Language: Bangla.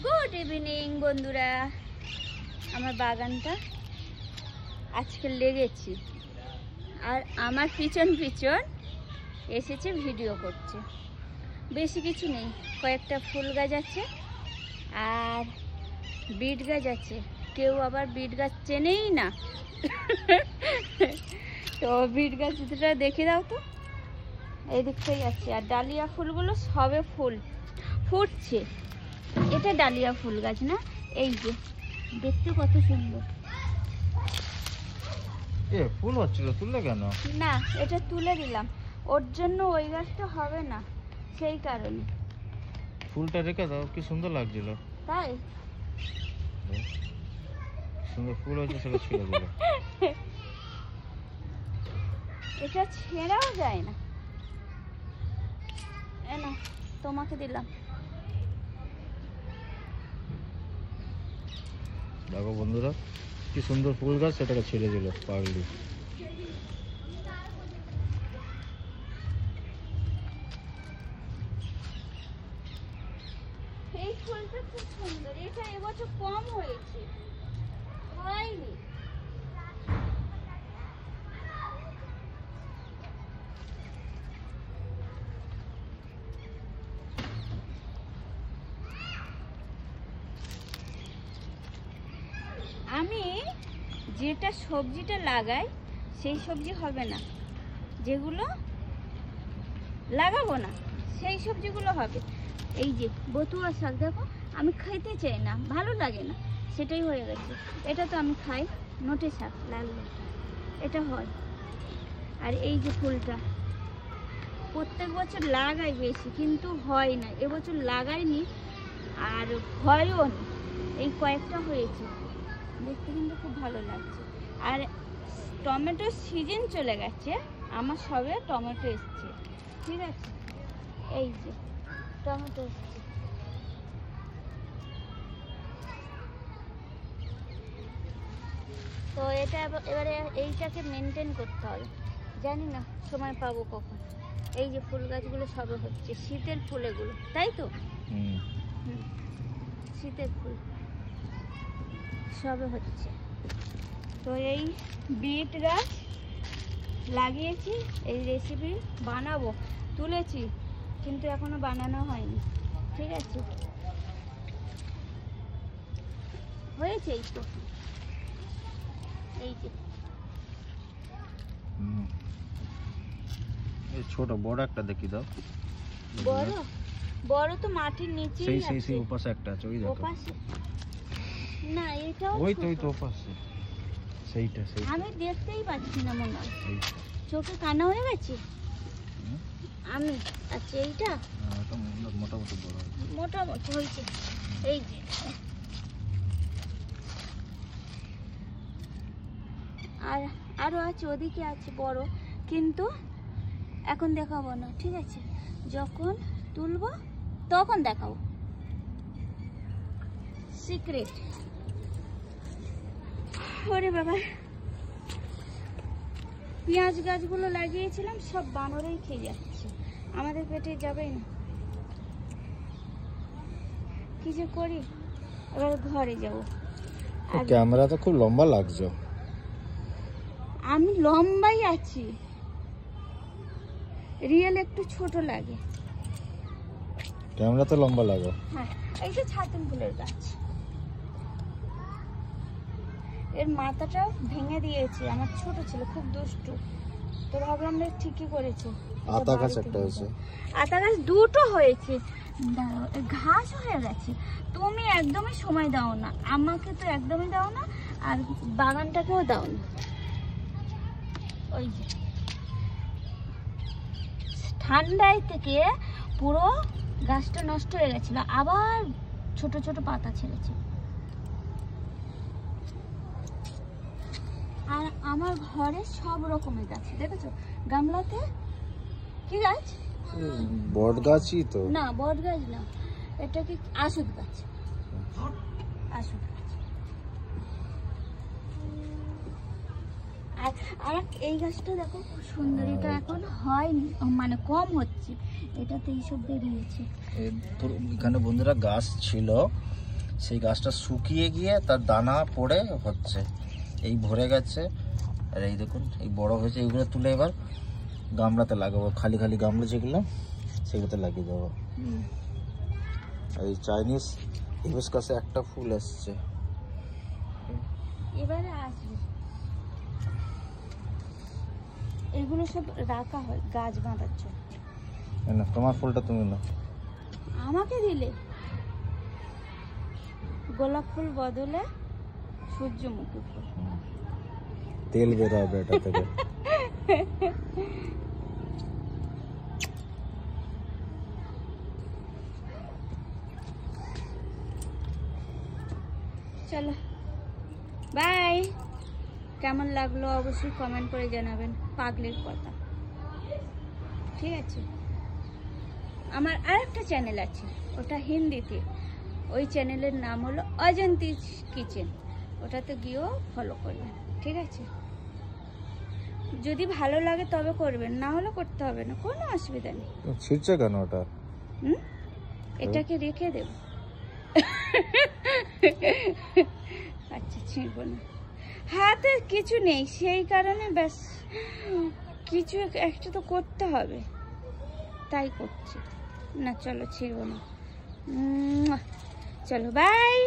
গুড ইভিনিং বন্ধুরা, আমার বাগানটা আজকে লেগেছি আর আমার পিছন পিছন এসেছে ভিডিও করছে। বেশি কিছু নেই, কয়েকটা ফুল গাছ আছে আর বিট গাছ আছে। কেউ আবার বিট গাছ চেনেই না তো বিট গাছ দুটা দেখে দাও তো, এই দিকটাই আছে। আর ডালিয়া ফুলগুলো সবে ফুটছে। এটা ডালিয়া ফুল গাছ না, এই যে দেখতে কত সুন্দর। ফুল হচ্ছিল, তুললে কেন? না, এটা তুলে দিলাম, ওর জন্য ওই গাছটা হবে না, সেই কারণে। ফুলটা রেখে দাও, কি সুন্দর লাগছিল। তাই সুন্দর ফুল হয়েছে, সেটা ছিঁড়ে দিল। এটা ছেঁড়াও যায় না। না, তোমাকে দিলাম। দেখো বন্ধুরা, কি সুন্দর ফুল গাছ, সেটাকে ছেড়ে দিল পাগলি। এই ফুলটা খুব সুন্দর, এটা এবছর কম হয়েছে, হয়নি। আমি যেটা সবজিটা লাগাই সেই সবজি হবে না, যেগুলো লাগাবো না সেই সবজিগুলো হবে। এই যে বতুয়া শাক দেখো, আমি খাইতে চাই না, ভালো লাগে না, সেটাই হয়ে গেছে। এটা তো আমি খাই, নোটে শাক, লাল নোটে, এটা হয়। আর এই যে ফুলটা প্রত্যেক বছর লাগাই বেশি, কিন্তু হয় না। এবছর লাগাইনি আর হয়ও না, এই কয়েকটা হয়েছে, দেখতে কিন্তু খুব ভালো লাগছে। আর টমেটোর সিজন চলে গেছে, আমার সবে টমেটো এসছে, ঠিক আছে। এই যে টমেটো এসছে, তো এটা এবারে এইটাকে মেনটেন করতে হবে, জানি না সময় পাবো কখন। এই যে ফুল গাছগুলো সবে হচ্ছে, শীতের ফুল এগুলো, তাই তো? শীতের ফুল সবে হচ্ছে। তো এই বিট গাছ লাগিয়েছি, এই রেসিপি বানাবো, তুলেছি কিন্তু এখনো বানানো হয়নি, ঠিক আছে। হয়েছে এই তো, এই যে এই ছোট বড় একটা দেখি দাও। বড় বড় তো মাটির নিচে, সেই ওপাশে একটা আছে, ওই দেখো। ওপাশে না, এটাও ওই তো ওপাশে, সেইটা। আমি দেখতেই পাচ্ছি না, মনে হয় চোখে কানা হয়ে গেছে আমি। আচ্ছা, এইটা মোটামুটি বড়, মোটামুটি হয়েছে। এই যে আর আরো আছে, ওদিকে আছে বড়, কিন্তু এখন দেখাবো না, ঠিক আছে। যখন তুলবো তখন দেখাবো, সিক্রেট। ওরে বাবা, পেঁয়াজ গাছগুলো লাগিয়েছিলাম, সব বানরেই খেয়ে যাচ্ছে, আমাদের পেটে যাবেই না। কি যে করি, এবার ঘরে যাবো। ক্যামেরা তো খুব লম্বা লাগছে। আমি লম্বাই আছি, রিয়েল একটু ছোট লাগে, ক্যামেরা তো লম্বা লাগো। হ্যাঁ, এই যে ছাতন ফুলের গাছ, এর মাথাটাও ভেঙে দিয়েছি, আমার ছোট ছিল, খুব দুষ্টু, তো ভাবলাম যে ঠিকই করেছে। আতা গাছ একটা হয়েছে, আতা গাছ দুটো হয়েছে, ঘাস হয়ে গেছে। তুমি একদমই সময় দাও না, আমাকে তো একদমই দাও না, আর বাগানটাকেও দাও না। ওই যে ঠান্ডায় থেকে পুরো গাছটা নষ্ট হয়ে গেছিল, আবার ছোট ছোট পাতা ছেড়েছে। আর আমার ঘরে সব রকমের গাছ দেখেছো, গামলাতে। কি গাছ? বট গাছই তো না, বট গাছ না, এটা কি আশুদ গাছ, আশুদ গাছ। আর এই গাছটা দেখো খুব সুন্দর, এটা এখন হয়নি, মানে কম হচ্ছে, এটাতে এইসব বেরিয়েছে। এখানে বন্ধুরা গাছ ছিল, সেই গাছটা শুকিয়ে গিয়ে তার দানা পড়ে হচ্ছে, এই ভরে গেছে। আর এই দেখুন এই বড় হয়েছে, এইগুলো তুলে এবার গামলাতে লাগাবো, খালি খালি গামলা যেগুলো সেগুলোতে লাগিয়ে দেবো। এই চাইনিজ হিবিস্কাসে একটা ফুল এসছে, এবারে আসবে। এগুলো সব রাখা হয় গাছ বাঁধার জন্য। না তোমার ফুলটা তুমি না, আমাকে দিলে গোলাপ ফুল বদলে সূর্যমুখী ফুল। তেল বেরোবে এটা থেকে। চলো বাই। কেমন লাগলো অবশ্যই কমেন্ট করে জানাবেন পাগলির কথা, ঠিক আছে? আমার আরেকটা চ্যানেল আছে, ওটা হিন্দিতে, ওই চ্যানেলের নাম হলো অজন্তি কিচেন, ওটাতে গিয়েও ফলো করবেন, ঠিক আছে? যদি ভালো লাগে তবে করবেন, না হলে করতে হবে না, কোনো অসুবিধা নেই। ছিঁড়ছে কেন ওটা? এটাকে রেখে দেব। আচ্ছা ছিঁড়বো না, হাতে কিছু নেই সেই কারণে, ব্যাস কিছু একটা তো করতে হবে তাই করছি না। চলো ছিঁড়বো না, চলো বাই।